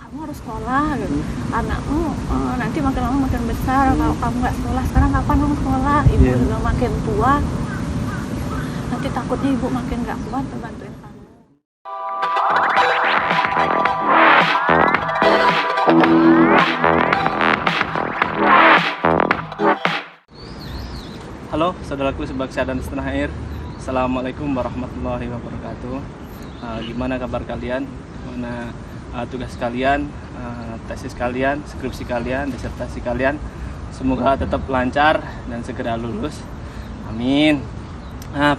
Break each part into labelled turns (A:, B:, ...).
A: kamu harus sekolah gitu. Anakmu nanti makin lama makin besar, kalau kamu nggak sekolah sekarang kapan kamu sekolah? Ibu juga makin tua, nanti takutnya ibu makin nggak kuat untuk bantuin kamu.
B: Halo saudaraku sebangsa dan setanah air, Assalamualaikum warahmatullahi wabarakatuh. Gimana kabar kalian? Gimana tugas kalian, tesis kalian, skripsi kalian, disertasi kalian? Semoga tetap lancar dan segera lulus. Amin.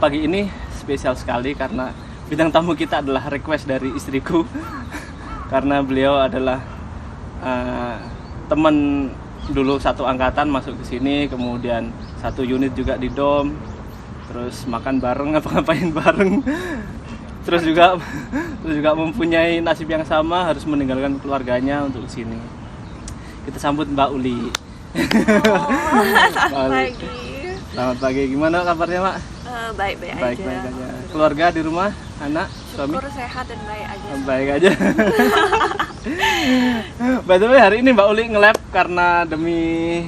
B: Pagi ini spesial sekali karena bintang tamu kita adalah request dari istriku. Karena beliau adalah teman dulu satu angkatan masuk ke sini, kemudian satu unit juga di dom, terus makan bareng, ngapa-ngapain bareng, terus juga mempunyai nasib yang sama, harus meninggalkan keluarganya untuk ke sini. Kita sambut Mbak Uli.
A: Selamat pagi.
B: Selamat pagi. Gimana kabarnya, Mak?
A: Baik-baik aja.
B: Baik-baik aja. Keluarga di rumah, anak, suami?
A: Syukur sehat dan baik aja.
B: Baik aja. By the way, hari ini Mbak Uli nge-lab karena demi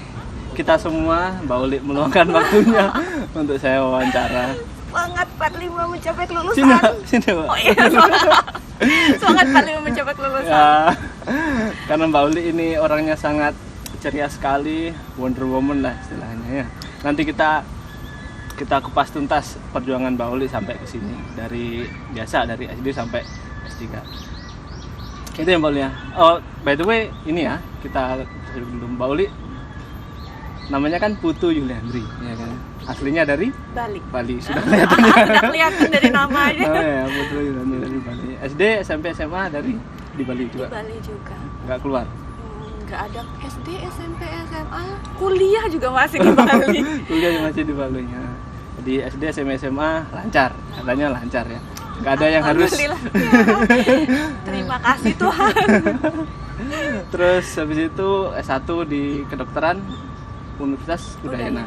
B: kita semua. Mbak Uli meluangkan waktunya untuk saya wawancara.
A: Semangat 45 mencapai kelulusan.
B: Sini Mbak.
A: Oh iya, semangat 45 mencapai kelulusan.
B: Ya, karena Mbak Uli ini orangnya sangat ceria sekali, Wonder Woman lah istilahnya ya. Nanti kita kupas tuntas perjuangan Mbak Uli sampai ke sini, dari SD sampai S3. Itu ya Mbak Uli ya. Oh, by the way, ini ya, kita belum Mbak Uli. Namanya kan Putu Yuliandri, ya kan? Aslinya dari Bali. Sudah kelihatan ya.
A: Sudah kelihatan dari nama aja.
B: Oh ya, Putu Yuliandri dari Bali. SD, SMP, SMA dari di Bali juga.
A: Di Bali juga.
B: Enggak keluar.
A: Nggak ada SD, SMP, SMA, kuliah juga masih di Bali.
B: Kuliah masih di Bali ya. Di SD, SMP, SMA lancar, katanya lancar ya. Nggak ada yang harus.
A: Ya. Terima kasih Tuhan.
B: Terus habis itu S1 di kedokteran Universitas Udayana.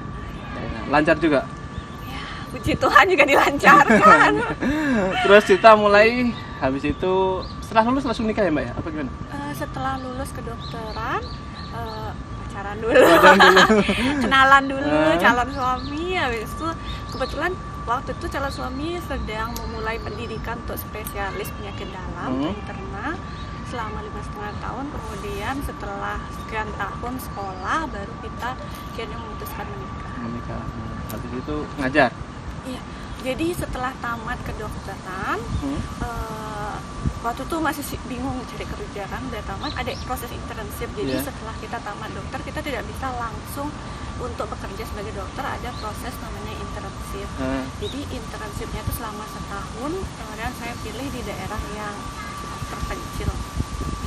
B: Lancar juga.
A: Ya, puji Tuhan juga dilancarkan.
B: Terus kita mulai habis itu setelah lulus langsung nikah ya Mbak ya? Apa gimana?
A: Setelah lulus kedokteran, pacaran dulu. Kenalan dulu calon suami. Habis itu kebetulan waktu itu calon suami sedang memulai pendidikan untuk spesialis penyakit dalam interna selama 5,5 tahun. Kemudian setelah sekian tahun sekolah baru kita akhirnya memutuskan menikah.
B: Habis itu ngajar.
A: Iya. Jadi setelah tamat kedokteran, waktu itu masih bingung cari kerja kan, udah tamat ada proses internship. Jadi setelah kita tamat dokter, kita tidak bisa langsung untuk bekerja sebagai dokter, ada proses namanya internship. Jadi internshipnya itu selama setahun, kemudian saya pilih di daerah yang terpencil,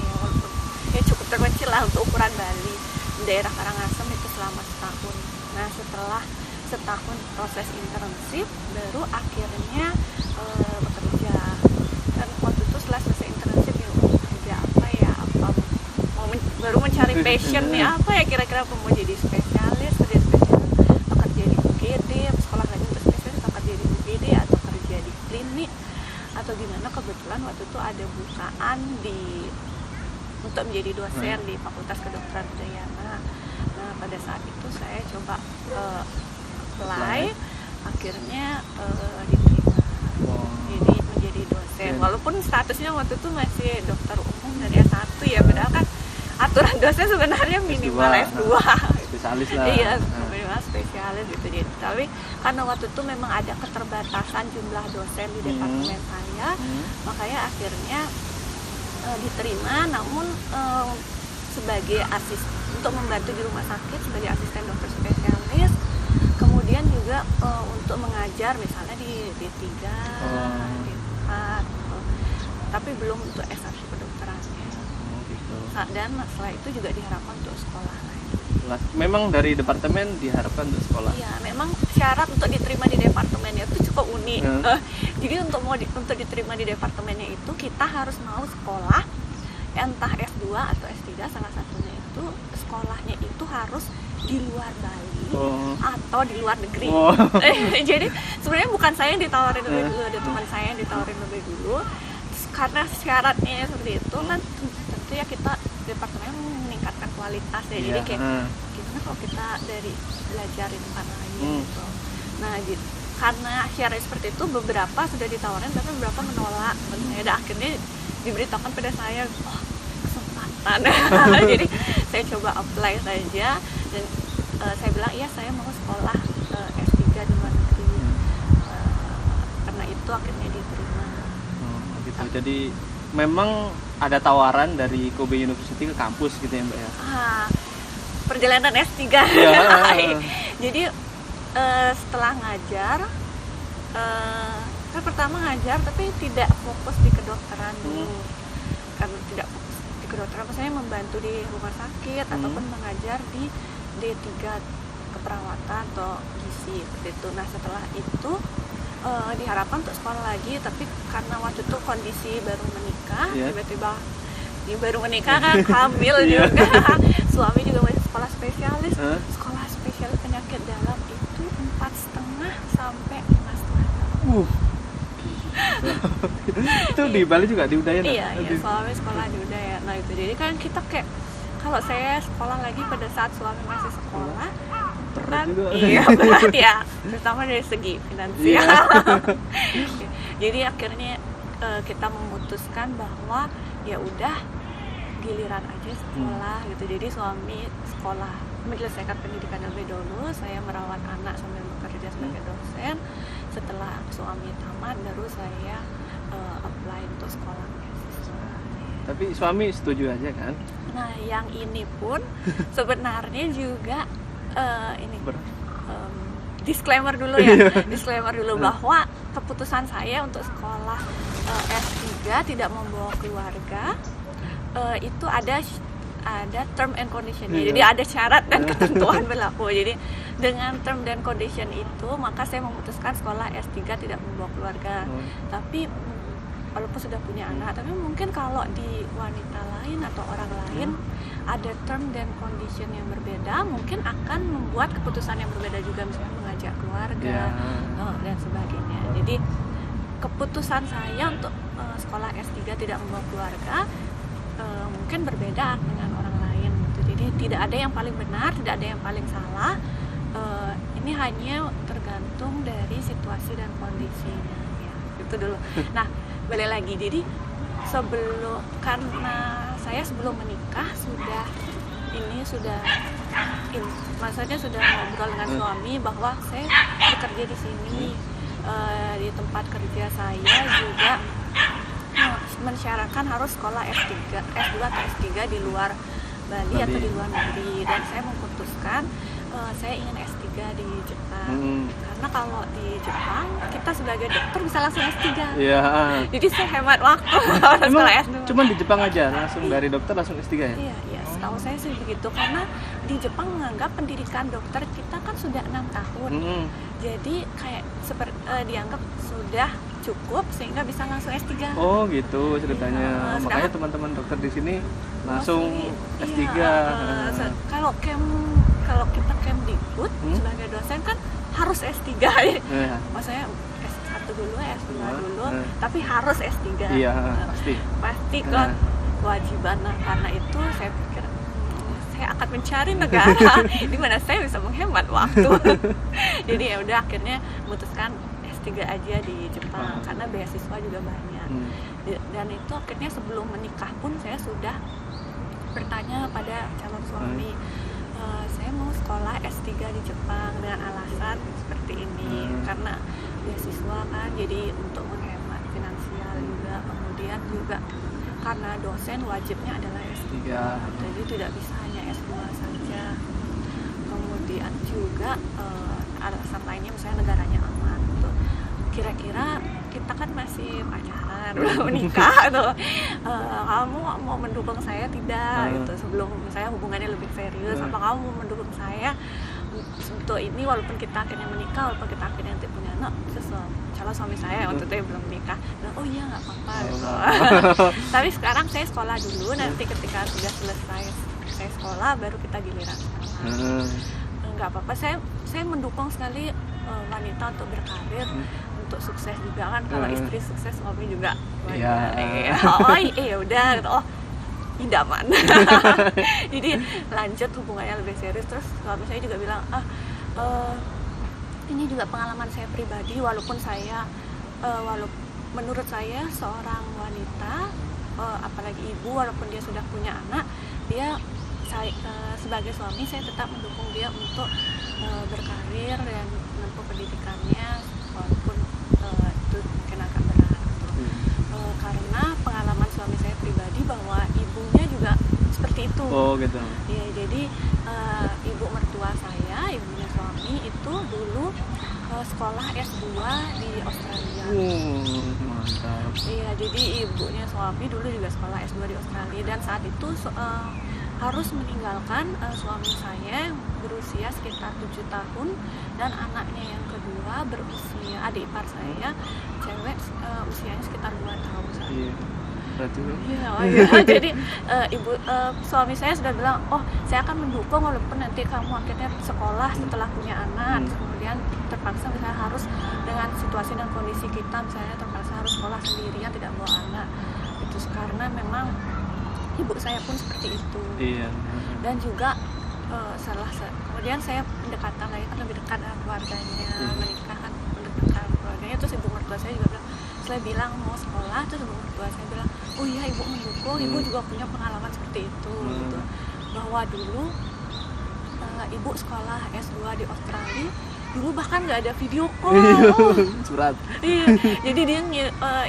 A: ya walaupun ya cukup terpencil lah untuk ukuran Bali, daerah Karangasem itu selama setahun. Nah setelah setahun proses internship baru akhirnya bekerja. Dan waktu itu setelah selesai internship ya kerja apa ya, baru mencari passion nih, apa ya kira-kira aku mau jadi spesialis, kerja spesialis, atau kerja di UGD, sekolah lagi untuk spesialis, atau kerja di UGD, atau kerja di klinik, atau gimana. Kebetulan waktu itu ada bukaan untuk menjadi dosen di Fakultas Kedokteran Udayana. Nah pada saat itu saya coba apply, akhirnya diterima. Jadi menjadi dosen, walaupun statusnya waktu itu masih dokter umum dari S1 ya, padahal kan aturan dosen sebenarnya minimal S2.
B: Spesialis lah.
A: Iya, minimal spesialis gitu. Jadi, tapi karena waktu itu memang ada keterbatasan jumlah dosen di departemen saya, makanya akhirnya diterima, namun sebagai untuk membantu di rumah sakit sebagai asisten dokter spesialis, kemudian juga untuk mengajar misalnya di D3, D4, tapi belum untuk S1 kedokterannya. Dan setelah itu juga diharapkan untuk sekolah lain.
B: Memang dari departemen diharapkan untuk sekolah.
A: Iya, memang syarat untuk diterima di departemennya itu cukup unik. Jadi untuk diterima di departemennya itu kita harus mau sekolah entah S2 atau S3, salah satunya itu sekolahnya itu harus di luar Bali atau di luar negeri. Jadi sebenarnya bukan saya yang ditawarin lebih dulu, ada teman saya yang ditawarin lebih dulu. Karena syaratnya seperti itu kan, itu ya kita departemen meningkatkan kualitas ya. Jadi kayak gimana kalau kita dari belajar di tempat lain gitu. Nah karena syarat seperti itu beberapa sudah ditawarin tapi beberapa menolak. Dan akhirnya diberitakan pada saya, oh kesempatan. Jadi saya coba apply saja dan saya bilang iya saya mau sekolah S3 di luar negeri. Karena itu akhirnya diterima.
B: Gitu. Jadi memang ada tawaran dari Kobe University ke kampus gitu ya Mbak ya?
A: Perjalanan S3. Jadi setelah ngajar, saya pertama ngajar tapi tidak fokus di kedokteran dulu. Karena tidak fokus di kedokteran, maksudnya membantu di rumah sakit ataupun mengajar di D3 keperawatan atau gizi seperti itu. Nah setelah itu diharapkan untuk sekolah lagi, tapi karena waktu itu kondisi baru menikah, tiba-tiba dia baru menikah kan, hamil juga, suami juga masih sekolah spesialis, sekolah spesialis penyakit dalam itu 4,5 sampai 5,5 tahun.
B: Itu di Bali juga di Udayana?
A: Iya, suami sekolah di Udayana. Nah itu jadi kan kita kayak kalau saya sekolah lagi pada saat suami masih sekolah kan, iya berat ya, terutama dari segi finansial. Jadi akhirnya kita memutuskan bahwa ya udah giliran aja sekolah gitu. Jadi suami sekolah menyelesaikan pendidikan lebih dulu, saya merawat anak sambil bekerja sebagai dosen. Setelah suami tamat baru saya apply untuk sekolah beasiswa.
B: Tapi suami setuju aja kan?
A: Nah yang ini pun sebenarnya juga disclaimer dulu ya, disclaimer dulu bahwa keputusan saya untuk sekolah S3 tidak membawa keluarga itu ada term and conditionnya. Jadi ada syarat dan ketentuan berlaku. Jadi dengan term dan condition itu maka saya memutuskan sekolah S3 tidak membawa keluarga. Tapi walaupun sudah punya anak, tapi mungkin kalau di wanita lain atau orang lain ada term dan condition yang berbeda, mungkin akan membuat keputusan yang berbeda juga, misalnya mengajak keluarga dan sebagainya. Jadi keputusan saya untuk sekolah S3 tidak membawa keluarga mungkin berbeda dengan orang lain gitu. Jadi tidak ada yang paling benar, tidak ada yang paling salah. Ini hanya tergantung dari situasi dan kondisinya ya. Itu dulu. Nah balik lagi, jadi karena saya sebelum menikah maksudnya sudah ngobrol dengan suami bahwa saya bekerja di sini, di tempat kerja saya juga mensyaratkan harus sekolah S2 atau S3 di luar Bali atau di luar negeri, dan saya memutuskan saya ingin S3 di Jepang. Karena kalau di Jepang kita sebagai dokter bisa langsung S3. Jadi saya hemat waktu kalau sekolah S2.
B: Cuma di Jepang aja langsung dari dokter langsung S3 ya?
A: Iya, setahu saya sih begitu, karena di Jepang menganggap pendidikan dokter kita kan sudah 6 tahun. Jadi kayak dianggap sudah cukup sehingga bisa langsung S3.
B: Oh gitu ceritanya. Makanya teman-teman dokter di sini langsung S3. Kalau kita Kemdikbud sebagai dosen kan harus S3. Maksudnya S1 dulu, S2 dulu, tapi harus S3. Iya, pasti
A: kan kewajiban. Nah, karena itu saya pikir saya akan mencari negara di mana saya bisa menghemat waktu. Jadi ya udah akhirnya memutuskan S3 aja di Jepang karena beasiswa juga banyak. Dan itu akhirnya sebelum menikah pun saya sudah bertanya pada calon suami, saya mau sekolah S3 di Jepang dengan alasan seperti ini, karena beasiswa kan, jadi untuk menghemat finansial juga, kemudian juga karena dosen wajibnya adalah S3, jadi tidak bisa hanya S2 saja. Kemudian juga alasan lainnya misalnya negaranya aman gitu. Kira-kira kita kan masih pacaran, belum menikah tuh, kamu mau mendukung saya tidak gitu, sebelum saya hubungannya lebih serius, apa kamu mau mendukung saya untuk ini walaupun kita akhirnya menikah, walaupun kita akhirnya nanti punya anak. Terus calon suami saya waktu itu belum menikah, oh iya nggak apa-apa gitu. Tapi sekarang saya sekolah dulu, nanti ketika sudah selesai saya sekolah baru kita giliran sekolah. Nggak apa-apa, saya mendukung sekali wanita untuk berkarir, untuk sukses juga kan. Kalau istri sukses suami juga udah gitu. idaman. Jadi lanjut hubungannya lebih serius. Terus suami saya juga bilang, ini juga pengalaman saya pribadi, walaupun menurut saya seorang wanita, apalagi ibu, walaupun dia sudah punya anak, sebagai suami saya tetap mendukung dia untuk berkarir dan menempuh pendidikannya, walaupun itu mungkin agak berat gitu. Karena pengalaman suami saya pribadi bahwa ibunya juga seperti itu.
B: Oh gitu.
A: Ya, jadi ibu mertua saya, ibunya suami itu dulu sekolah S2 di Australia.
B: Mantap.
A: Iya, jadi ibunya suami dulu juga sekolah S2 di Australia, dan saat itu harus meninggalkan suami saya yang berusia sekitar 7 tahun, dan anaknya yang kedua berusia, adik ipar saya cewek, usianya sekitar 2 tahun saat itu.
B: Berarti
A: Iya. Jadi suami saya sudah bilang, oh saya akan mendukung walaupun nanti kamu akhirnya sekolah setelah punya anak, kemudian terpaksa misalnya harus dengan situasi dan kondisi kita, misalnya terpaksa harus sekolah sendirian tidak bawa anak, itu karena memang ibu saya pun seperti itu.
B: Iya.
A: Dan juga kemudian saya pendekatan lagi kan lebih dekat dengan keluarganya, menikah kan pendekatan keluarganya. Terus ibu mertua saya juga bilang, saya bilang mau sekolah, terus ibu mertua saya bilang, oh iya ibu mendukung, ibu juga punya pengalaman seperti itu gitu. Bahwa dulu ibu sekolah S2 di Australia, dulu bahkan nggak ada video call.
B: Surat.
A: Iya, jadi dia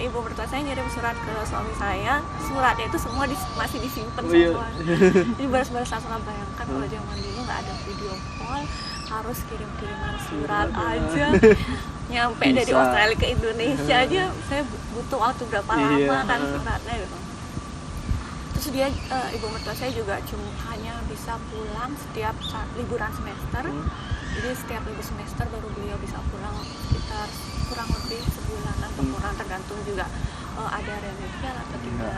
A: ibu mertua saya ngirim surat ke suami saya, suratnya itu semua masih disimpan semua. Jadi baru-baru saya bayangkan kalau zaman dulu nggak ada video call, harus kirim-kiriman surat aja. Nyampe dari Australia ke Indonesia aja saya butuh waktu berapa lama kan suratnya gitu. Terus dia ibu mertua saya juga hanya bisa pulang setiap liburan semester. Jadi setiap libur semester baru beliau bisa pulang, sekitar kurang lebih sebulan atau kurang, tergantung juga ada remedial atau tidak.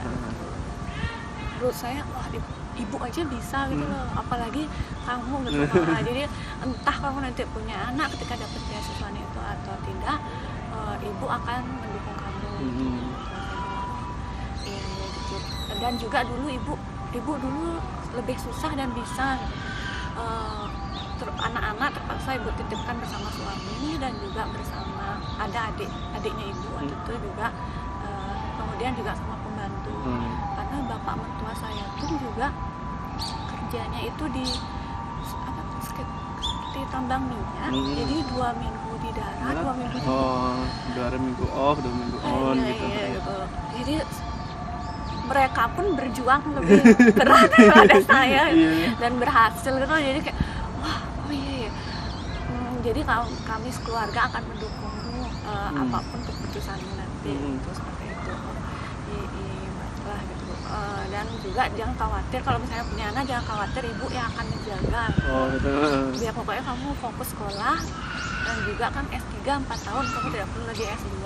A: Menurut saya, wah ibu aja bisa gitu loh, apalagi kamu gitu. Jadi entah kamu nanti punya anak ketika dapat beasiswa itu atau tidak, ibu akan mendukung kamu. Ya, gitu. Dan juga dulu ibu dulu lebih susah dan bisa anak-anak terpaksa ibu titipkan bersama suami dan juga bersama ada adiknya ibu waktu itu juga, kemudian juga sama pembantu. Karena bapak mertua saya pun juga kerjanya itu di seperti tambang minyak, jadi 2 minggu di darat, 2 minggu di
B: 2 minggu off, 2 minggu on gitu.
A: Iya, gitu. Jadi mereka pun berjuang lebih keras daripada saya dan berhasil gitu. Jadi kayak jadi kami sekeluarga akan mendukungmu apapun keputusanmu nanti, itu seperti itu. Lah gitu. Dan juga jangan khawatir kalau misalnya punya anak, jangan khawatir, ibu yang akan menjaga.
B: Gitu.
A: Biar pokoknya kamu fokus sekolah, dan juga kan S3 4 tahun, kamu tidak perlu lagi S2.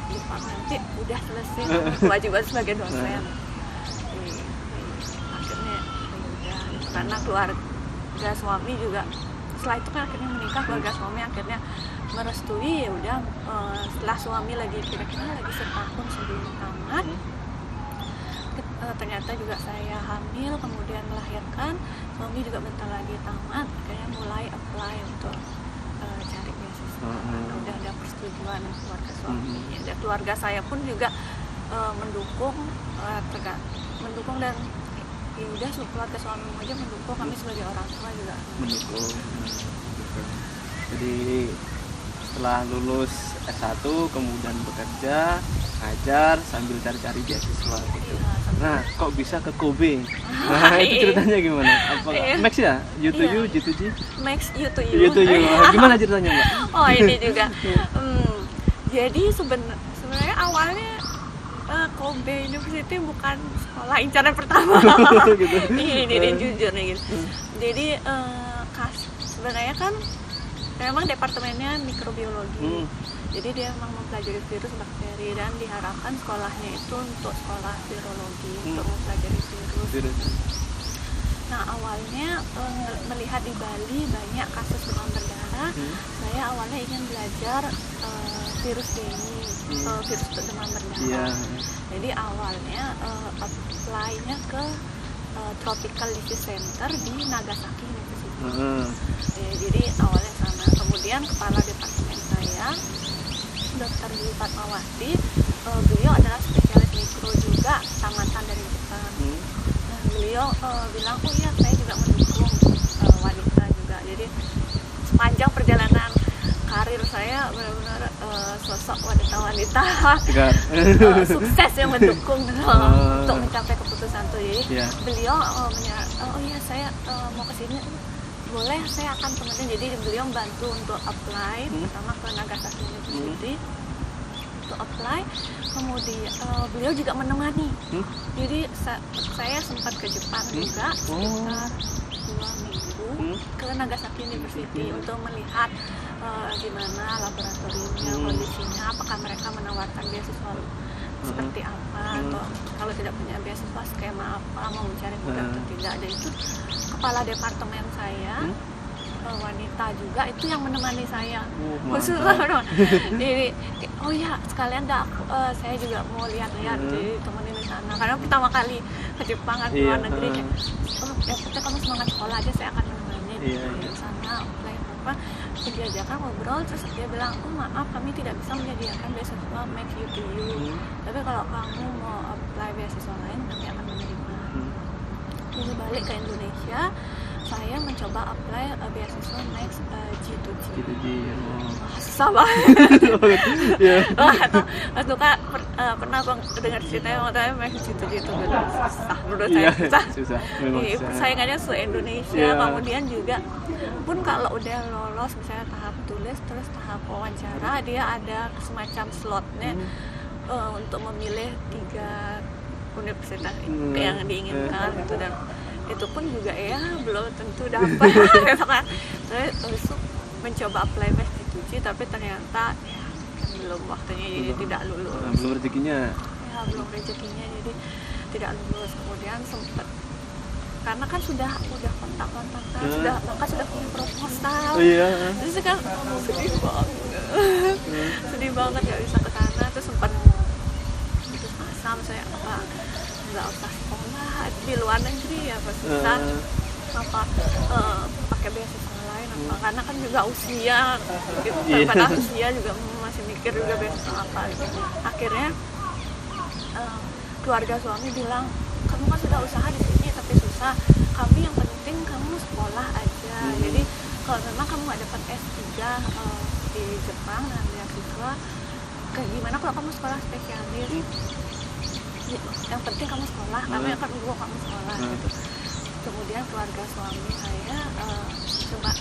A: Jepang nanti udah selesai kewajiban sebagai dosen. Akhirnya ya udah, karena keluarga suami juga setelah itu kan akhirnya menikah, keluarga suami akhirnya merestui. Ya udah, setelah suami kira-kira lagi setahun sebelum tamat, ternyata juga saya hamil, kemudian melahirkan, suami juga bentar lagi tamat, akhirnya mulai apply untuk cari beasiswa. Udah ada persetujuan keluarga suami, dan keluarga saya pun juga mendukung dan ya udah, keluarga suami aja mendukung, kami sebagai orang tua juga
B: mendukung. Jadi setelah lulus S1 kemudian bekerja, ngajar sambil cari-cari beasiswa gitu. Nah, kok bisa ke Kobe? Nah, itu ceritanya gimana? Apa Max ya? U2U, G2G?
A: Max U2U.
B: Gimana ceritanya, Mbak?
A: Oh, ini juga. Jadi sebenarnya awalnya Kobe University bukan sekolah incaran pertama.
B: Gitu.
A: Ini jujur nih gitu. Jadi sebenarnya kan memang departemennya mikrobiologi. Jadi dia memang mempelajari virus, bakteri, dan diharapkan sekolahnya itu untuk sekolah virologi, untuk mempelajari virus. Nah, awalnya melihat di Bali banyak kasus demam berdarah, saya awalnya ingin belajar virus dengue, virus demam berdarah. Jadi awalnya apply-nya ke Tropical Disease Center di Nagasaki University. Jadi awalnya sana. Kemudian kepala departemen saya, Dr. Dwi Fatmawati, beliau adalah spesialis mikro juga, tamatan dari Jepang. Nah, beliau bilang, oh iya saya juga mendukung wanita juga. Jadi sepanjang perjalanan karir saya benar-benar sosok wanita-wanita sukses yang mendukung untuk mencapai keputusan itu. Jadi beliau oh iya saya mau kesini, boleh saya akan temenin. Jadi beliau membantu untuk apply pertama ke Nagasaki University untuk apply, kemudian beliau juga menemani. Jadi saya sempat ke Jepang juga sekitar 2 minggu ke Nagasaki University untuk melihat gimana laboratoriumnya, kondisinya, apakah mereka menawarkan beasiswa seperti apa, atau kalau tidak punya beasiswa skema apa, mau mencari mudah atau tidak. Dan itu kepala departemen saya, wanita juga, itu yang menemani saya khusus. Jadi oh ya sekalian saya juga mau lihat-lihat, jadi temenin di sana karena pertama kali ke Jepang kan, ke luar negeri. Yang penting kamu semangat sekolah aja, saya akan menemani di sana apply apa, diajarkan ngobrol. Terus dia bilang, oh maaf kami tidak bisa menyediakan beasiswa Max UTU, tapi kalau kamu mau apply beasiswa lain kami akan menerima. Terus balik ke Indonesia, saya mencoba apply beasiswa Max G2G. Susah banget. Mas Duka pernah dengar ceritanya waktu Max G2G itu susah, menurut saya susah. Persaingannya se-Indonesia. Kemudian juga pun kalau udah lolos misalnya tahap tulis terus tahap wawancara, dia ada semacam slotnya untuk memilih 3 universitas yang diinginkan gitu, dan itu pun juga ya belum tentu dapat gitu kan. Saya besok mencoba apply Max G2G tapi ternyata ya kan belum waktunya, jadi tidak lulus.
B: Belum rezekinya.
A: Ya belum rezekinya, jadi tidak lulus. Kemudian sempat karena kan sudah kontak-kontakan, sudah punya proposal. Terus kan sedih banget. Sedih banget nggak bisa ke sana. Terus sempat putus asa, saya nggak usah sekolah di luar negeri ya, susah pakai beasiswa lain apa, karena kan juga usia gitu, pada usia juga masih mikir juga beasiswa apa gitu. Akhirnya keluarga suami bilang, kamu kan sudah usaha di sini tapi susah, kami yang penting kamu sekolah aja. Jadi kalau memang kamu nggak dapat S3 di Jepang dan beasiswa, gimana kalau kamu sekolah spesialis? Yang penting kamu sekolah, kami akan dukung kamu sekolah gitu. Kemudian keluarga suami saya coba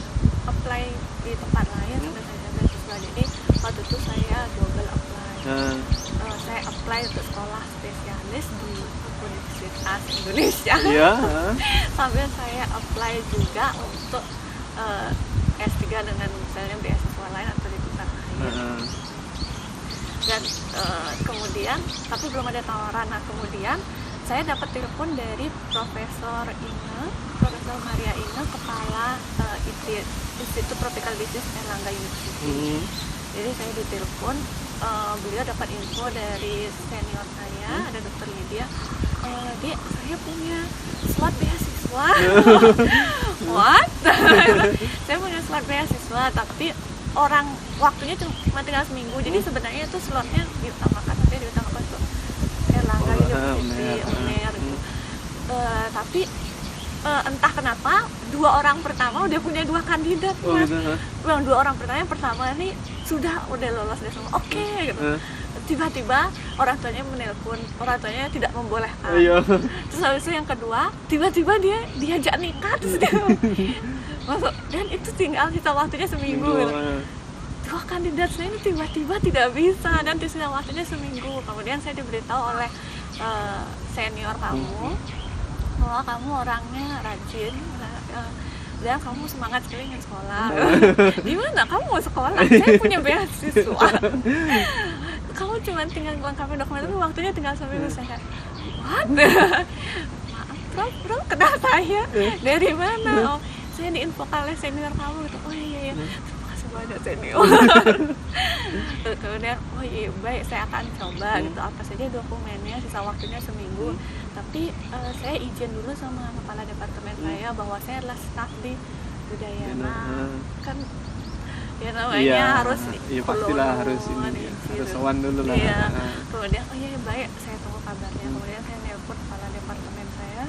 A: apply di tempat lain sampai saya beasiswa. Jadi waktu itu saya double apply. Saya apply untuk sekolah spesialis di Universitas Indonesia. Sambil saya apply juga untuk S3 dengan misalnya beasiswa lain atau di tempat lain. Dan kemudian tapi belum ada tawaran. Nah kemudian saya dapat telepon dari Profesor Maria Inge, kepala Institut Tropical Disease Erlangga University. Jadi saya ditelepon, beliau dapat info dari senior saya, ada Dr. Lydia. Dia, saya punya slot beasiswa. What? Saya punya slot beasiswa, tapi waktunya cuma tinggal seminggu. Jadi sebenarnya itu slotnya diutamakan, nanti diutamakan untuk Erlangga University, UNER gitu. Tapi entah kenapa 2 orang pertama udah punya 2 kandidat, Mas. Yang 2 orang pertama, yang pertama nih udah lolos deh semua, oke gitu. Tiba-tiba orang tuanya menelpon, orang tuanya tidak membolehkan. Terus habis itu yang kedua, tiba-tiba dia diajak nikah, terus dia masuk, dan itu tinggal sisa waktunya seminggu gitu. 2 kandidat saya ini tiba-tiba tidak bisa, dan sisa waktunya seminggu. Kemudian saya diberitahu oleh senior kamu bahwa kamu orangnya rajin dan kamu semangat sekali ingin sekolah. Gimana kamu mau sekolah? Saya punya beasiswa. Kamu cuma tinggal lengkapin dokumen, tapi waktunya tinggal seminggu. Saya what? Maaf bro, kenal saya dari mana? Oh, saya diinfokan oleh senior kamu gitu. Oh iya, terima kasih banyak senior. Kemudian oh iya baik, saya akan coba gitu, apa saja dokumennya, sisa waktunya seminggu. Tapi saya izin dulu sama kepala departemen saya bahwa saya adalah staf di Udayana. Kan ya namanya harus
B: pastilah harus ini harus sowan dulu lah.
A: Kemudian oh iya baik, saya tunggu kabarnya. Kemudian saya nelpon kepala departemen saya,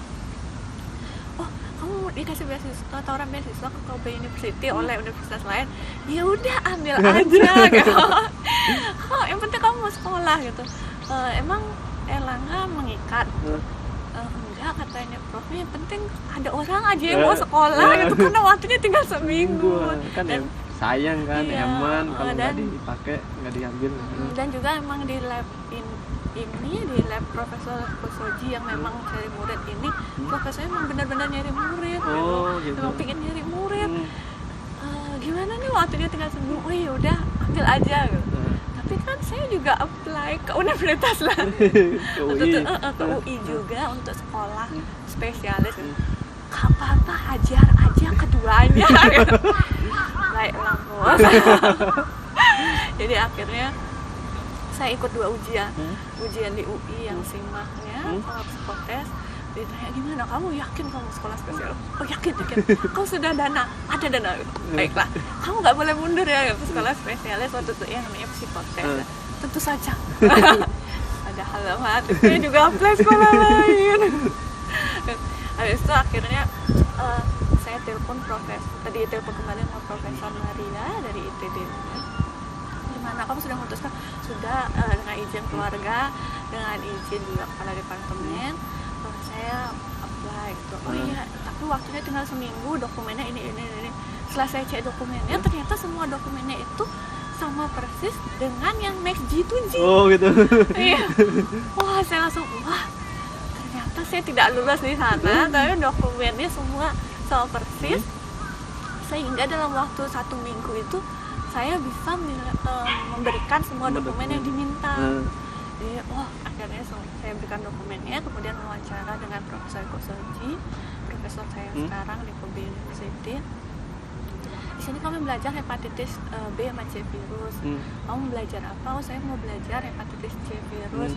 A: oh kamu dikasih beasiswa, tawaran beasiswa ke Kobe University oleh universitas lain, ya udah ambil aja gitu. Oh yang penting kamu mau sekolah gitu. Emang Erlangga mengikat? Enggak, katanya Prof, yang penting ada orang aja yang mau sekolah gitu, karena waktunya tinggal seminggu
B: kan. Dan sayang kan, eman kalau nggak dipakai, nggak diambil.
A: Dan juga emang di lab ini di lab Profesor Kosoji yang memang cari murid ini, profesornya emang benar-benar nyari murid, gitu. Emang pengen nyari murid. Gimana nih waktunya tinggal seminggu? Oh ya udah ambil aja gitu. Tapi kan saya juga apply ke universitas lah, ke UI juga untuk sekolah spesialis. Gak apa-apa, ajar aja keduanya. Baiklah bos. Jadi akhirnya saya ikut 2 ujian di UI yang simaknya, psikotes. Ditanya gimana, kamu yakin kamu sekolah spesial? Oh yakin. Kau sudah ada dana. Baiklah, kamu nggak boleh mundur ya sekolah spesialis waktu itu yang namanya psikotes. Tentu saja. Padahal saya juga apply sekolah lain. Habis itu akhirnya saya telepon kembali sama Profesor Maria dari ITD. Gimana, kamu sudah memutuskan? Sudah, dengan izin keluarga, dengan izin juga kepala departemen, saya apply gitu. Oh iya, tapi waktunya tinggal seminggu, dokumennya ini. Setelah saya cek dokumennya, ternyata semua dokumennya itu sama persis dengan yang Max G2G.
B: Oh gitu.
A: Iya. Wah, saya langsung ternyata saya tidak lulus di sana, tapi dokumennya semua sama persis. Sehingga dalam waktu 1 minggu itu saya bisa memberikan semua dokumen yang diminta. Jadi, akhirnya saya berikan dokumennya, kemudian wawancara dengan Profesor Kosoji, profesor saya sekarang di Kobe University. Di sini kami belajar hepatitis B sama C virus. Kamu belajar apa? Oh, saya mau belajar hepatitis C virus.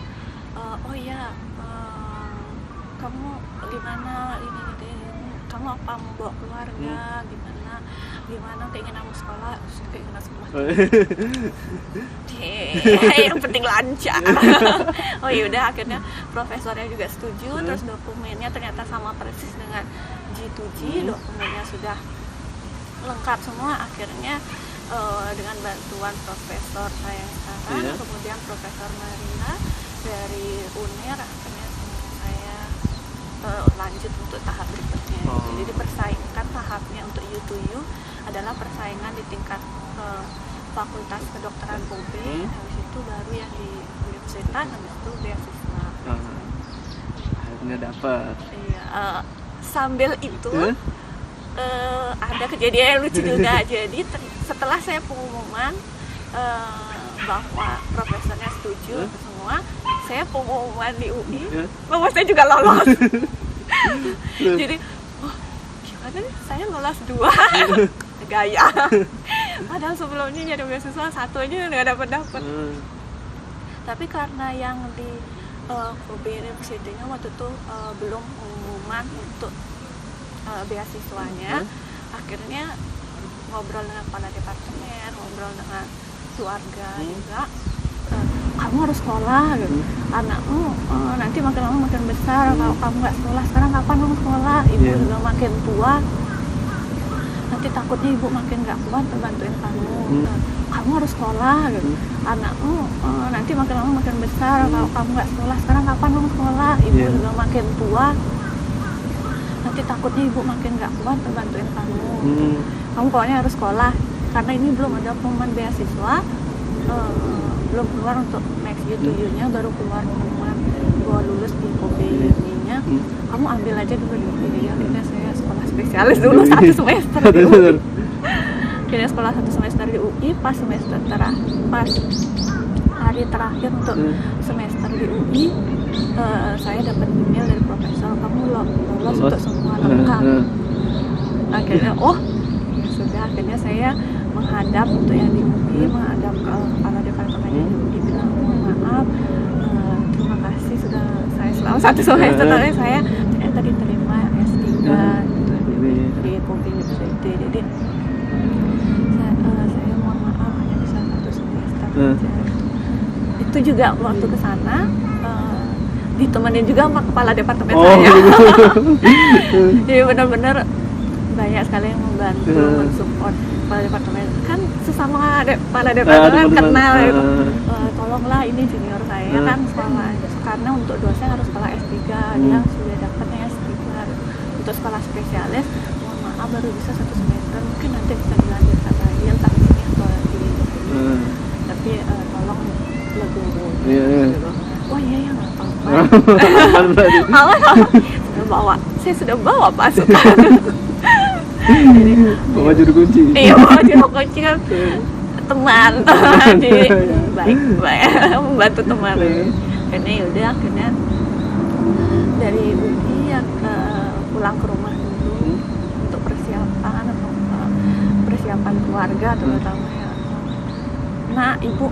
A: Oh iya, kamu gimana ini? Kamu apa mau bawa keluarga? Gimana keinginanmu sekolah? Keinginan sekolah. Yang penting lancar. Oh yaudah, akhirnya profesornya juga setuju. Terus dokumennya ternyata sama persis dengan G2G. Dokumennya sudah lengkap semua. Akhirnya dengan bantuan profesor saya sekarang, kemudian Profesor Marina dari UNER, akhirnya saya lanjut untuk tahap berikutnya. Jadi dipersaingkan tahapnya untuk U2U adalah persaingan di tingkat Fakultas Kedokteran UB, habis itu baru yang di universitas, habis itu beasiswa.
B: Akhirnya dapat.
A: Iya, sambil itu ada kejadian yang lucu juga. Jadi setelah saya pengumuman bahwa profesornya setuju semua, saya pengumuman di UI bahwa saya juga lolos. Jadi gimana nih, saya lolos 2 gaya. Padahal sebelumnya nyari beasiswa 1 aja nggak dapat. Tapi karena yang di Kobe University-nya waktu itu belum pengumuman untuk beasiswanya, akhirnya ngobrol dengan kepala departemen, ngobrol dengan keluarga juga. Kamu harus sekolah gitu. Anakmu nanti makin lama makin besar. Kalau kamu nggak sekolah sekarang, kapan kamu sekolah? Ibu juga makin tua, nanti takutnya ibu makin nggak kuat untuk bantuin kamu. Kamu harus sekolah gitu. Anakmu nanti makin lama makin besar. Kalau kamu nggak sekolah sekarang, kapan kamu sekolah? Ibu juga makin tua, nanti takutnya ibu makin nggak kuat untuk bantuin kamu. Kamu pokoknya harus sekolah, karena ini belum ada pengumuman beasiswa, belum keluar untuk next U2U-nya, baru keluar pengumuman bahwa lulus di Kobe ini-nya. Kamu ambil aja dulu di UI. Jadi akhirnya saya sekolah spesialis dulu 1 semester di UI. Akhirnya sekolah 1 semester di UI, pas hari terakhir untuk semester di UI, saya dapat email dari profesor, kamu lolos untuk semua lengkap. Akhirnya sudah, akhirnya saya menghadap untuk yang di UI, menghadap ke kepala departemennya di UI, bilang maaf, terima kasih sudah saya selama 1 semester tapi saya ternyata diterima S3 gitu, di Kobe University. Jadi saya mohon maaf hanya bisa 1 semester aja. Itu juga waktu ke sana ditemenin juga sama kepala departemen saya. Jadi benar-benar banyak sekali yang membantu, mensupport kepala departemen. Kan sesama kepala departemen kenal gitu. Tolonglah, ini junior saya kan sekolah. Karena untuk dosen harus sekolah S3, dia sudah dapatnya S3. Untuk sekolah spesialis, mohon maaf baru bisa 1 semester, mungkin nanti bisa dilanjutkan lagi entah di sini atau di tapi tolong legowo. Oh iya ya, nggak apa-apa. Saya sudah bawa pasukan.
B: Bawa juru kunci.
A: Iya, bawa juru kunci kan teman. Jadi baik membantu teman. Akhirnya yaudah, akhirnya dari UI ya pulang ke rumah dulu untuk persiapan atau persiapan keluarga terutama ya. Nah, ibu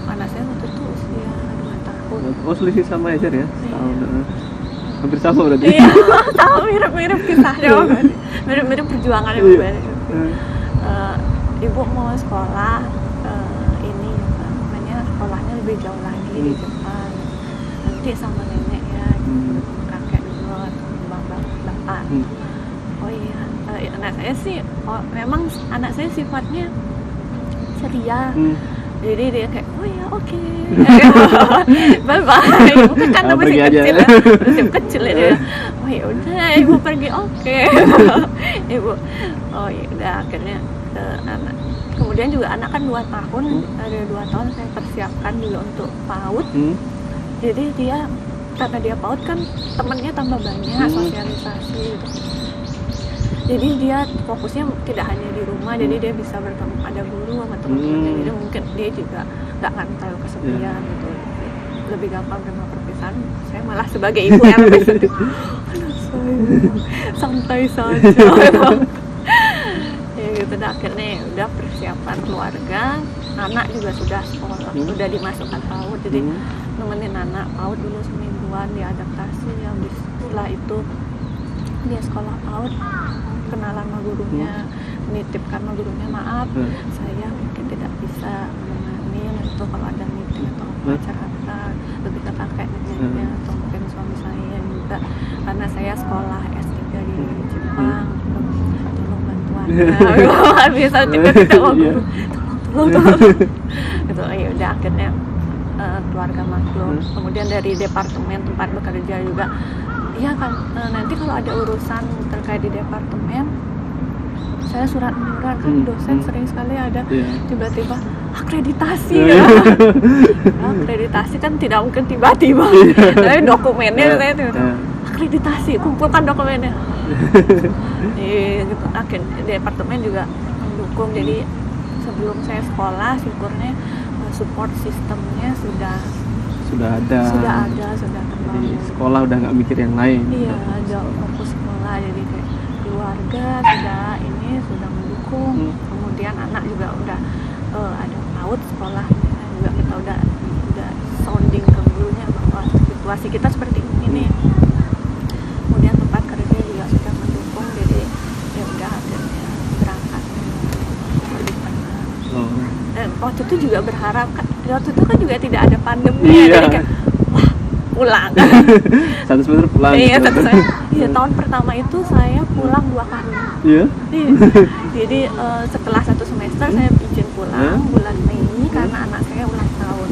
A: anak saya waktu itu usia 2 tahun.
B: Oh, selisih sama Ejar ya? Setahun. Hampir sama berarti?
A: Iya, sama mirip-mirip kisahnya. Mirip-mirip perjuangannya. Ibu mau sekolah ini namanya sekolahnya lebih jauh lagi di Jepang. Nanti sama nenek ya, kakek dulu atau bapak. Oh iya, anak saya sih memang anak saya sifatnya ceria. Jadi dia kayak, oh ya oke. Bye bye. Ibu kan masih kecil ya dia. Oh ya udah, ibu pergi oke. Ibu, oh ya udah akhirnya anak. Kemudian juga anak kan 2 tahun, dari 2 tahun saya persiapkan juga untuk PAUD. Jadi dia karena dia PAUD kan temennya tambah banyak, sosialisasi gitu. Jadi dia fokusnya tidak hanya di rumah, jadi dia bisa bertemu, ada guru sama teman-temannya, jadi mungkin dia juga nggak akan terlalu kesepian gitu. Lebih gampang terima perpisahan. Saya malah sebagai ibu yang lebih sedih. Anak saya santai saja. Ya gitu, dan akhirnya udah persiapan keluarga, anak juga sudah sekolah, sudah dimasukkan PAUD, jadi nemenin anak PAUD dulu semingguan, diadaptasi, habis setelah itu dia sekolah PAUD, kenalan sama gurunya, menitipkan sama gurunya, maaf saya mungkin tidak bisa menemani untuk kalau ada meeting atau acara apa, lebih ke kakek neneknya atau mungkin suami saya juga, karena saya sekolah S3 di Jepang, tolong bantuannya. Bisa tiba-tiba sama guru, tolong gitu. Ya udah akhirnya keluarga maklum. Kemudian dari departemen tempat bekerja juga, iya kan, nanti kalau ada urusan terkait di departemen, saya surat menyurat kan, dosen sering sekali ada tiba-tiba akreditasi ya. Akreditasi kan tidak mungkin tiba-tiba, tapi dokumennya saya tiba-tiba akreditasi, kumpulkan dokumennya. Gitu. Akhirnya departemen juga mendukung, jadi sebelum saya sekolah syukurnya support sistemnya sudah ada, sudah terbangun.
B: Jadi sekolah udah nggak mikir yang lain.
A: Iya, ada fokus sekolah, jadi kayak keluarga sudah mendukung. Kemudian anak juga udah ada PAUD sekolah juga, kita udah sounding ke gurunya bahwa situasi kita seperti ini nih. Kemudian tempat kerja juga sudah mendukung, jadi ya udah akhirnya berangkat lebih tenang. Waktu itu juga berharap kan, waktu itu kan juga tidak ada pandemi, jadi kayak wah pulang.
B: 1 semester pulang.
A: Iya, tahun pertama itu saya pulang 2 kali.
B: Iya.
A: Jadi setelah 1 semester saya izin pulang bulan Mei karena anak saya ulang tahun.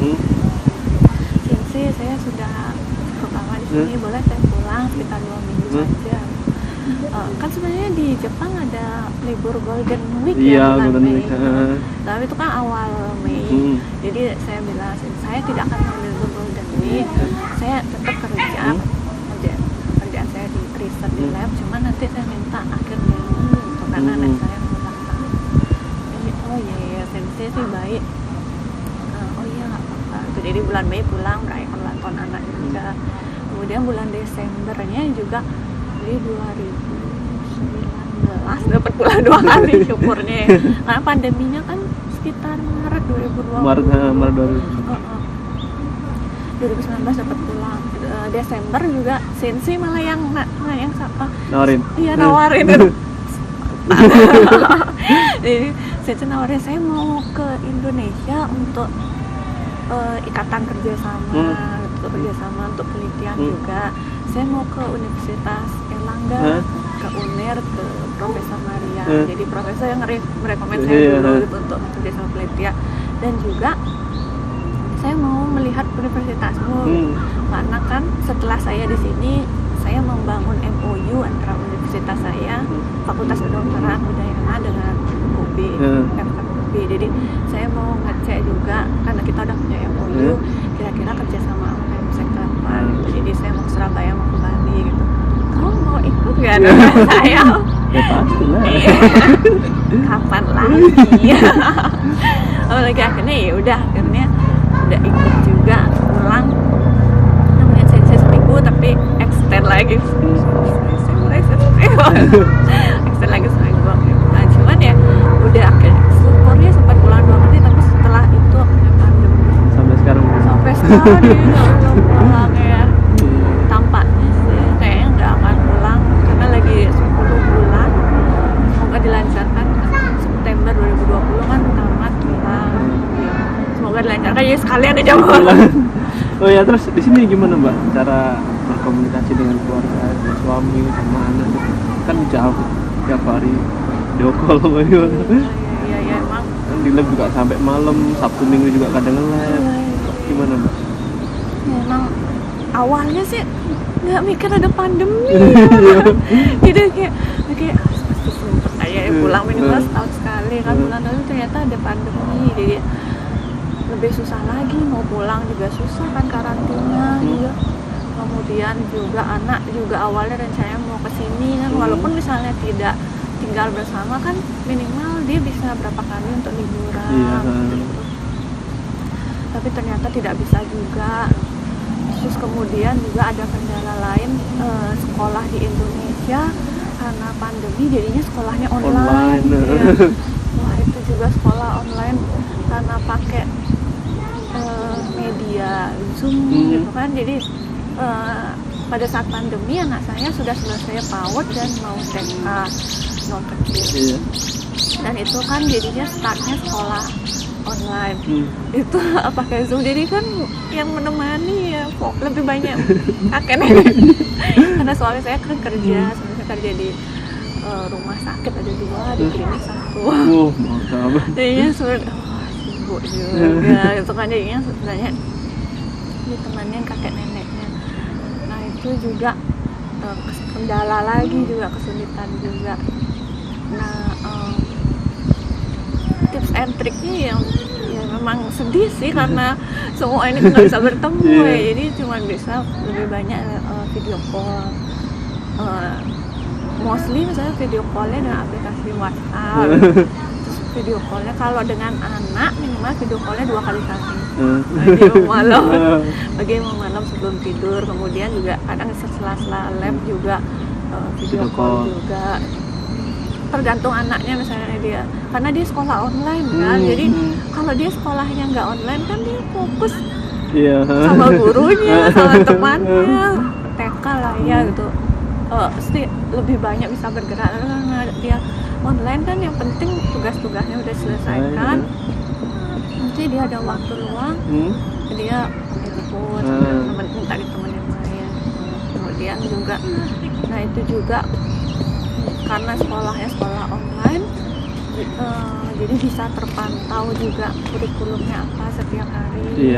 A: Jadi saya sudah cukup lama di sini, boleh saya pulang sekitar 2 minggu saja. Kan sebenarnya di Jepang ada libur Golden Week ya, bulan Mei. Tapi itu kan awal Mei. Jadi saya bilang saya tidak akan mengambil libur Golden Week. Saya tetap kerja. Kerjaan saya di riset di lab, cuman nanti saya minta akhir Mei gitu, karena anak saya ulang tahun. Jadi oh iya, sensei sih baik. Oh iya nggak apa-apa. Jadi bulan Mei pulang merayakan ulang tahun anak juga. Kemudian bulan Desembernya juga di 2019 dapat pulang 2 kali syukurnya. Karena pandeminya kan sekitar Maret 2020.
B: Maret 2020.
A: 2019 dapat pulang. Itu Desember juga Sensi malah yang
B: Nawarin.
A: Iya nawarin. Jadi Sensi nawarin saya mau ke Indonesia untuk ikatan kerjasama, untuk kerjasama untuk penelitian juga. Saya mau ke Universitas Erlangga, ke UNER, ke Profesor Maria. Jadi profesor yang merekomend saya dulu gitu, untuk kerjasama penelitian. Dan juga saya mau melihat universitasmu, karena kan setelah saya di sini saya membangun MOU antara universitas saya, Fakultas Kedokteran Udayana dengan UB, UB. Jadi saya mau ngecek juga karena kita udah punya MOU, kira-kira kerjasama apa yang bisa kita lakukan gitu. Jadi saya mau ke Surabaya, mau ke Bali gitu. Kamu mau ikut nggak dengan saya?
B: Ya pasti lah.
A: Kapan lagi? Lagi akhirnya ya udah ikut juga, pulang namanya sensi seminggu tapi extend lagi extend lagi seminggu. Nah cuman ya udah akhirnya syukurnya sempat pulang 2 kali, tapi setelah itu akhirnya pandemi
B: Sampai sekarang
A: nggak pulang ya. Tampaknya sih kayaknya nggak akan pulang karena lagi 10 bulan, semoga dilancarkan. September 2020 kan tamat pulang ya. Semoga dilancarkan ya, sekalian aja pulang.
B: Oh ya, terus di sini gimana Mbak cara berkomunikasi dengan keluarga, dengan suami, sama anak gitu? Kan jauh tiap hari video call apa gimana?
A: Iya emang.
B: Di lab juga sampai malam, Sabtu Minggu juga kadang nge-lab. Gimana Mbak?
A: Ya, emang awalnya sih nggak mikir ada pandemi. Jadi kayak pasti sempet aja ya pulang minimal setahun sekali kan, bulan lalu ternyata ada pandemi, jadi lebih susah lagi, mau pulang juga susah kan, karantina juga. Kemudian juga anak juga awalnya rencananya mau kesini kan, walaupun misalnya tidak tinggal bersama kan minimal dia bisa berapa kali untuk liburan gitu. Tapi ternyata tidak bisa juga. Terus kemudian juga ada kendala lain, sekolah di Indonesia karena pandemi jadinya sekolahnya online. Ya. Wah itu juga sekolah online karena pakai media Zoom gitu kan. Jadi pada saat pandemi anak saya sudah selesai PAUD dan mau TK non kecil. Dan itu kan jadinya startnya sekolah online. Itu pakai Zoom, jadi kan yang menemani ya kok lebih banyak kakek nenek. Karena suami saya kan kerja, di rumah sakit ada 2, di klinik 1.
B: Mantap.
A: Jadinya sibuk juga itu kan, jadinya sebenarnya ditemenin kakek neneknya. Nah itu juga kendala lagi juga, kesulitan juga. Nah tips and triknya yang ya memang sedih sih karena semua ini nggak bisa bertemu ya, jadi cuma bisa lebih banyak video call. Mostly misalnya video callnya dengan aplikasi WhatsApp. Terus video callnya kalau dengan anak minimal video callnya 2 kali sehari. Pagi malam sebelum tidur. Kemudian juga kadang setelah lab juga video call juga. Tergantung anaknya misalnya dia, karena dia sekolah online kan. Jadi kalau dia sekolahnya nggak online kan dia fokus sama gurunya, sama temannya, TK lah ya gitu. Pasti lebih banyak bisa bergerak karena dia online kan, yang penting tugas-tugasnya udah selesaikan. Nanti dia ada waktu luang, dia telepon, minta ditemenin main. Kemudian juga, nah itu juga karena sekolahnya sekolah online, jadi bisa terpantau juga kurikulumnya apa setiap hari.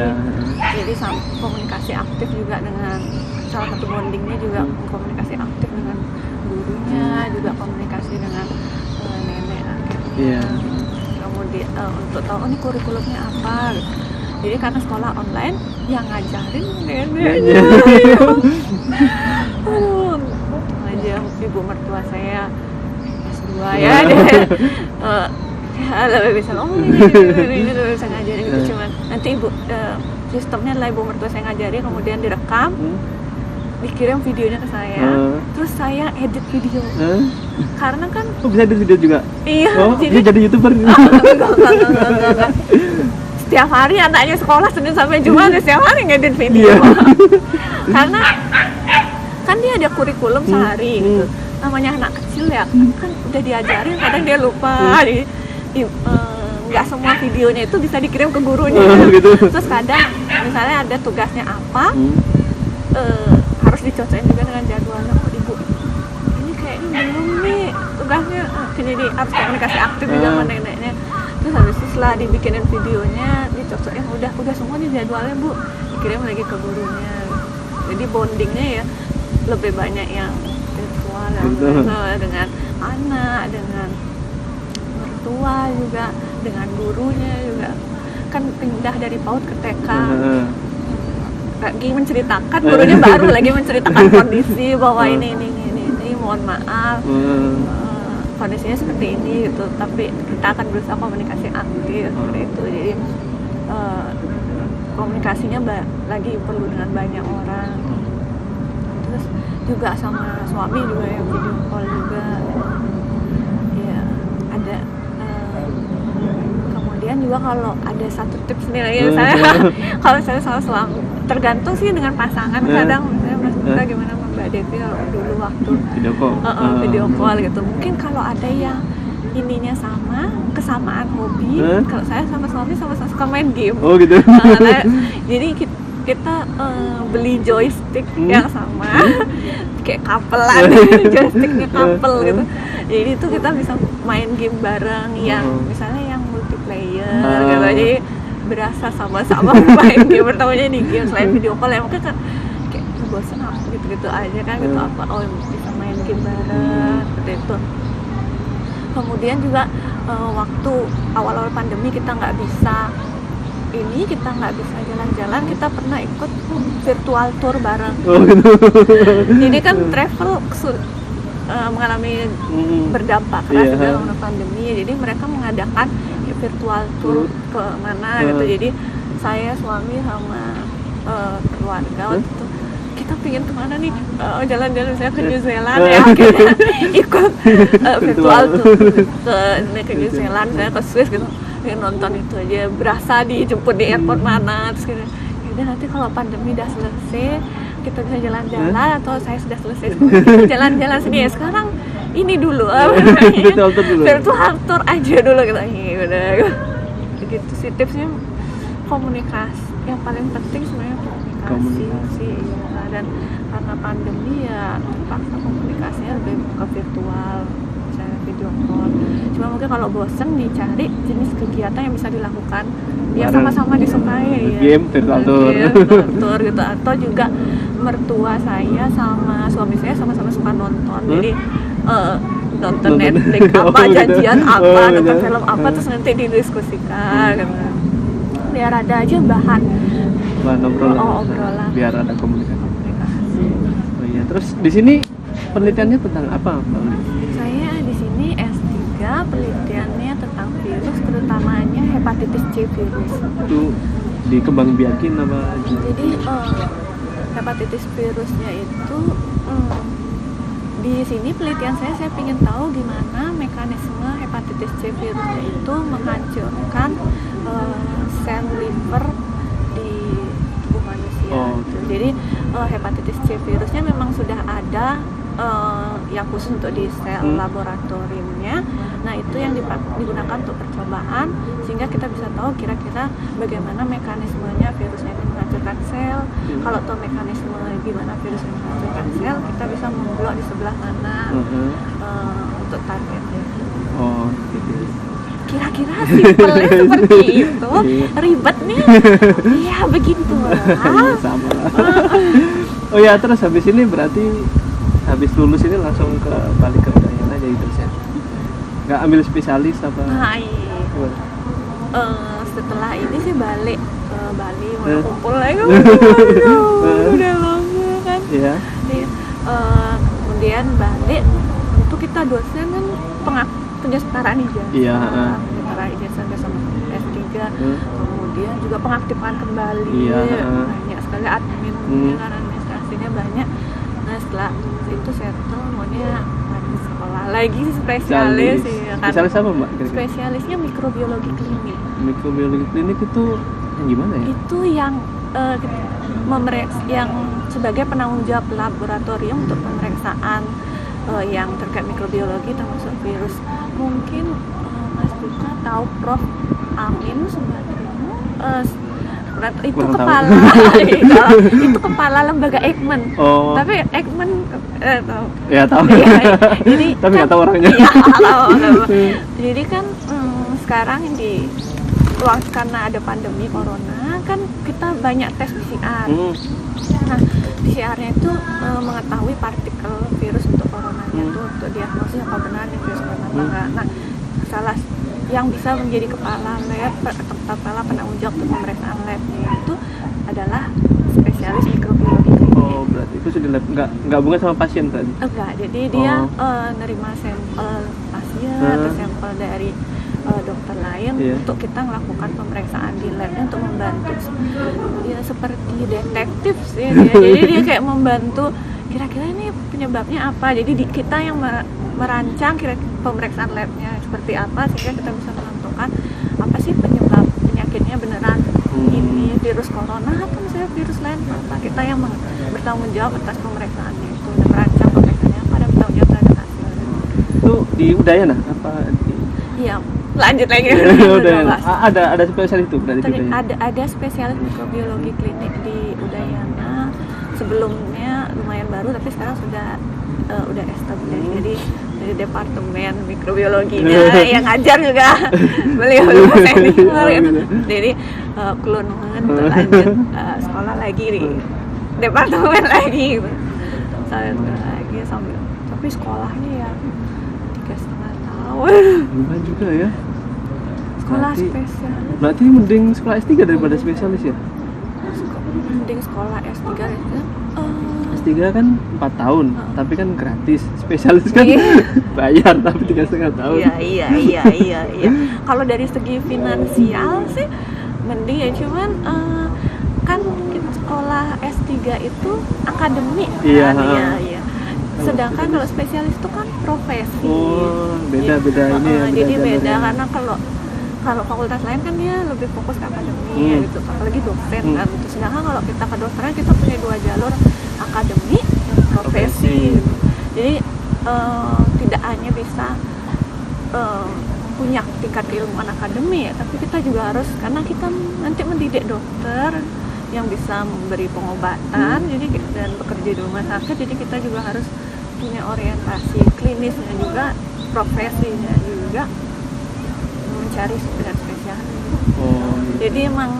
A: Jadi komunikasi aktif juga dengan salah satu bondingnya juga komunikasi aktif dengan gurunya, juga komunikasi dengan nenek akhirnya. Kemudian untuk tahu ini kurikulumnya apa gitu. Jadi karena sekolah online yang ngajarin nenek aja ibu mertua saya S2 ya, dia lebih bisa ngomong, ini lebih bisa ngajarin gitu. Cuman nanti sistemnya adalah ibu mertua saya ngajarin, kemudian direkam, dikirim videonya ke saya, terus saya edit video. Karena kan bisa edit video juga? Iya. Jadi YouTuber. setiap hari anaknya sekolah Senin sampai Jumat setiap hari ngedit video. Karena kan dia ada kurikulum sehari gitu. Namanya anak kecil ya, kan udah diajarin, kadang dia lupa. Nggak semua videonya itu bisa dikirim ke gurunya.
B: Gitu.
A: Terus kadang misalnya ada tugasnya apa, harus dicocokin juga dengan jadwalnya. Oh ibu, ini kayaknya belum nih tugasnya. Jadi harus komunikasi aktif juga sama neneknya. Terus habis itu setelah dibikinin videonya, dicocokin udah semua nih jadwalnya bu, dikirim lagi ke gurunya. Jadi bondingnya ya lebih banyak yang virtual ya, dengan anak, dengan mertua juga, dengan gurunya juga. Kan pindah dari PAUD ke TK, lagi menceritakan, gurunya baru lagi menceritakan kondisi bahwa ini mohon maaf, kondisinya seperti ini gitu, tapi kita akan berusaha komunikasi aktif seperti itu. Jadi komunikasinya lagi perlu dengan banyak orang. Terus juga sama suami juga ya, video call juga ya ada. Kemudian juga kalau ada satu tips nih lagi saya kalau saya sama suami, tergantung sih dengan pasangan. Kadang saya suka gimana Mbak Devi kalau dulu waktu video call gitu, mungkin kalau ada yang ininya sama, kesamaan hobi. Kalau saya sama suami sama-sama suka main game. Oh gitu. Jadi kita beli joystick yang sama, kayak couple-an, joysticknya couple gitu. Jadi itu kita bisa main game bareng yang misalnya yang multiplayer gitu. Jadi berasa sama-sama main game, pertamanya di game selain video call ya mungkin kan kayak bosan apa gitu-gitu aja kan gitu, apa bisa main game bareng seperti itu. Kemudian juga waktu awal-awal pandemi kita nggak bisa jalan-jalan, kita pernah ikut virtual tour bareng. Jadi kan travel mengalami berdampak keras juga karena pandemi. Jadi mereka mengadakan virtual tour ke mana gitu. Jadi saya, suami sama keluarga waktu itu kita pengen kemana nih, jalan-jalan saya ke New Zealand ya, akhirnya ikut virtual tour ke New Zealand, saya ke Swiss gitu, nonton itu aja, berasa dijemput di airport mana, terus gitu. Yaudah nanti kalau pandemi udah selesai kita bisa jalan-jalan, atau saya sudah selesai kita jalan-jalan sini ya, sekarang ini dulu virtual tour aja dulu gitu. Udah gitu sih tipsnya, komunikasi yang paling penting sebenarnya komunikasi ya. Dan karena pandemi ya terpaksa komunikasinya lebih ke virtual, misalnya video call. Cuma mungkin kalau bosen dicari jenis kegiatan yang bisa dilakukan dia sama-sama disukai ya,
B: game virtual
A: tour gitu. Atau juga mertua saya sama suami saya sama-sama suka nonton, jadi nonton Netflix apa, janjian apa, nonton film apa, terus nanti didiskusikan gitu. Biar ada aja bahan obrolan,
B: biar ada komunikasi. Oh iya, terus di sini penelitiannya tentang apa, Mbak?
A: Saya di sini S3, penelitiannya tentang virus, terutamanya hepatitis C virus.
B: Itu dikembangbiakin apa?
A: Jadi hepatitis virusnya itu di sini penelitian saya ingin tahu gimana mekanisme hepatitis C virusnya itu menghancurkan sel liver di tubuh manusia. Jadi hepatitis C virusnya memang sudah ada yang khusus untuk di sel laboratoriumnya. Nah itu yang digunakan untuk percobaan, sehingga kita bisa tahu kira-kira bagaimana mekanismenya virusnya ini menghancurkan sel. Kalau tahu mekanisme gimana virusnya menghancurkan sel, kita bisa memblok di sebelah mana untuk targetnya.
B: Oh gitu.
A: Kira-kira simpelnya seperti itu. Ribet nih ya begitu lah.
B: Sama lah. Oh ya, terus habis ini berarti habis lulus ini langsung balik ke Udayana aja gitu ya? Nggak ambil spesialis apa?
A: Nah, iya. Setelah ini sih balik ke Bali, mau kumpul lagi. Udah lama kan. Iya. Kemudian balik itu kita dosen kan penyetaraan ijazah. Iya. Penyetaraan ijazah sama S3. Kemudian juga pengaktifan kembali. Iya. Banyak sekali admin, kan administrasinya banyak. Nah setelah itu settle, maunya lagi sekolah lagi spesialis ya. kan.
B: Spesialis apa Mbak? Kira-kira?
A: Spesialisnya mikrobiologi klinik.
B: Mikrobiologi klinik itu yang gimana ya?
A: Itu yang yang sebagai penanggung jawab laboratorium untuk pemeriksaan yang terkait mikrobiologi termasuk virus. Mungkin Mas Duka tahu Prof. Amin Subandrio, itu kepala itu kepala lembaga Eijkman.
B: Oh.
A: Tapi Eijkman tahu.
B: Ya tahu.
A: Jadi
B: tapi nggak
A: kan,
B: tahu orangnya.
A: Iya, tahu. Jadi kan sekarang karena ada pandemi corona kan kita banyak tes PCR. Nah, PCR-nya itu mengetahui partikel virus untuk coronanya itu untuk diagnosis apa benar nih virus corona apa enggak. Nah, salah yang bisa menjadi kepala lab atau kepala penanggung jawab untuk pemeriksaan labnya itu adalah spesialis mikrobiologi klinik.
B: Oh, berarti itu sudah lab nggak hubungan sama pasien tadi?
A: Enggak, jadi dia nerima sampel pasien atau sampel dari dokter lain untuk kita melakukan pemeriksaan di labnya untuk membantu. Dia seperti detektif sih dia. Jadi dia kayak membantu kira-kira ini penyebabnya apa. Jadi kita yang merancang pemeriksaan labnya seperti apa sehingga kita bisa menentukan apa sih penyebab penyakitnya beneran ini virus corona atau misalnya virus lain apa. Kita yang bertanggung jawab atas pemeriksaannya itu dan merancang pemeriksaannya apa dan bertanggung jawab terhadap hasilnya.
B: Itu di Udayana apa di?
A: Iya, lanjut lagi.
B: Ada spesialis itu berarti di Udayana.
A: Ada spesialis mikrobiologi klinik di Udayana. Sebelumnya lumayan baru tapi sekarang sudah established. Jadi dari departemen mikrobiologinya yang ngajar juga beliau senior gitu. Jadi kulon banget untuk lanjut sekolah lagi di departemen lagi gitu. Saya lagi sambil tapi sekolahnya ya 3,5 tahun.
B: Bukan juga ya.
A: Sekolah spesialis.
B: Berarti mending sekolah S3 daripada spesialis ya?
A: Mending sekolah S3 itu
B: S3 kan 4 tahun, tapi kan gratis. Spesialis kan bayar tapi 3,5 tahun.
A: Iya. Kalau dari segi finansial sih mending ya, cuman kan sekolah S3 itu akademik kan? Iya. Sedangkan kalau spesialis itu kan profesi.
B: Oh, beda-beda ini ya.
A: Jadi beda karena kalau fakultas lain kan dia lebih fokus ke akademik gitu, apalagi dosen kan. Sedangkan kalau kita ke kedokteran kita punya 2 jalur, akademik dan profesi. Gitu. Jadi tidak hanya bisa punya tingkat keilmuan akademik ya, tapi kita juga harus, karena kita nanti mendidik dokter yang bisa memberi pengobatan, jadi dan bekerja di rumah sakit, jadi kita juga harus punya orientasi klinisnya juga, profesinya juga, mencari spesialis. Jadi emang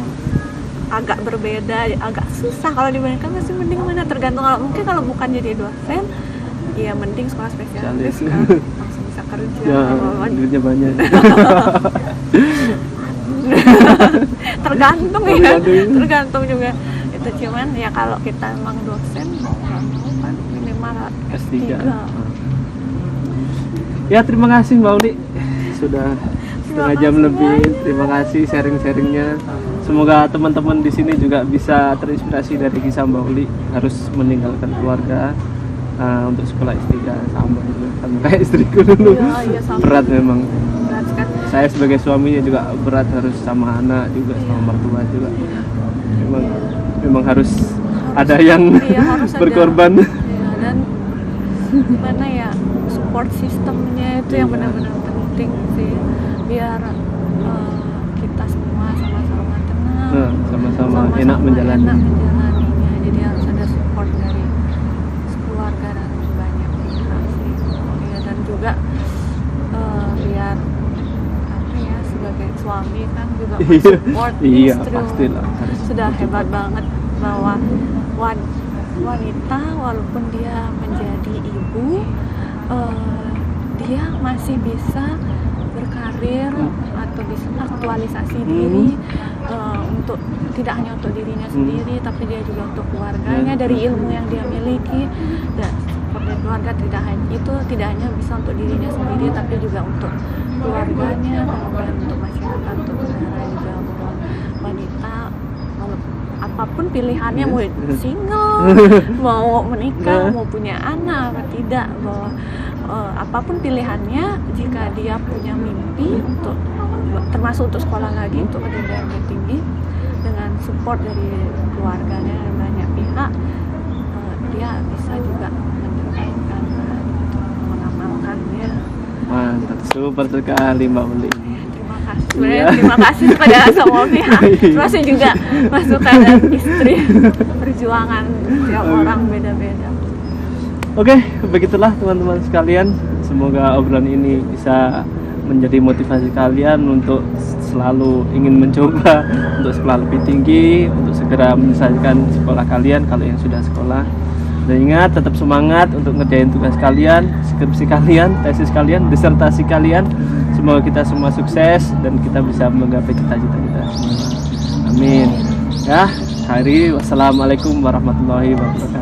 A: agak berbeda, agak susah kalau dibandingkan, masih mending mana tergantung. Mungkin kalau bukan jadi dosen, ya mending sekolah spesialis kan, langsung bisa kerja.
B: Ya, duitnya banyak.
A: tergantung juga. Itu cuman ya kalau kita emang dosen, kan minimal S3.
B: Ya, terima kasih Mbak Uli sudah setengah jam lebih. Terima kasih sharing-sharingnya. Semoga teman-teman di sini juga bisa terinspirasi dari kisah Mbak Uli, harus meninggalkan keluarga untuk sekolah S3 sama kayak istriku dulu.
A: Iya,
B: berat memang.
A: Berat sekali.
B: Saya sebagai suaminya juga berat, harus sama anak juga, sama mertua juga. Memang harus ada yang
A: harus
B: berkorban.
A: Dan mana ya, support sistemnya itu yang benar-benar penting sih, biar kita semua sama-sama tenang,
B: sama-sama enak menjalaninya.
A: Jadi harus ada support dari keluarga dan banyak pihak sih. Ya, dan juga biar apa ya, sebagai suami kan juga support istri.
B: Pastilah.
A: Sudah hebat banget bahwa wanita walaupun dia menjadi ibu, dia masih bisa berkarir atau bisa aktualisasi diri, untuk tidak hanya untuk dirinya sendiri, tapi dia juga untuk keluarganya dari ilmu yang dia miliki. Dan keluarga tidak hanya bisa untuk dirinya sendiri, tapi juga untuk keluarganya, kemudian untuk masyarakat, untuk negara juga. Bahwa wanita apapun pilihannya, mau single, mau menikah, mau punya anak atau tidak, bahwa apapun pilihannya, jika dia punya mimpi untuk termasuk untuk sekolah lagi untuk pendidikan lebih tinggi, dengan support dari keluarganya dan banyak pihak, dia bisa juga mendapatkan mengamalkannya.
B: Mantap, super sekali Mbak Uli.
A: Terima kasih. Sebenarnya terima kasih kepada semua pihak. Termasuk juga masukan dan istri. Perjuangan setiap orang beda-beda.
B: Oke, begitulah teman-teman sekalian. Semoga obrolan ini bisa menjadi motivasi kalian untuk selalu ingin mencoba untuk sekolah lebih tinggi, untuk segera menyelesaikan sekolah kalian kalau yang sudah sekolah. Dan ingat, tetap semangat untuk ngerjain tugas kalian, skripsi kalian, tesis kalian, disertasi kalian. Semoga kita semua sukses dan kita bisa menggapai cita-cita kita semua. Amin. Ya, hari wassalamualaikum warahmatullahi wabarakatuh.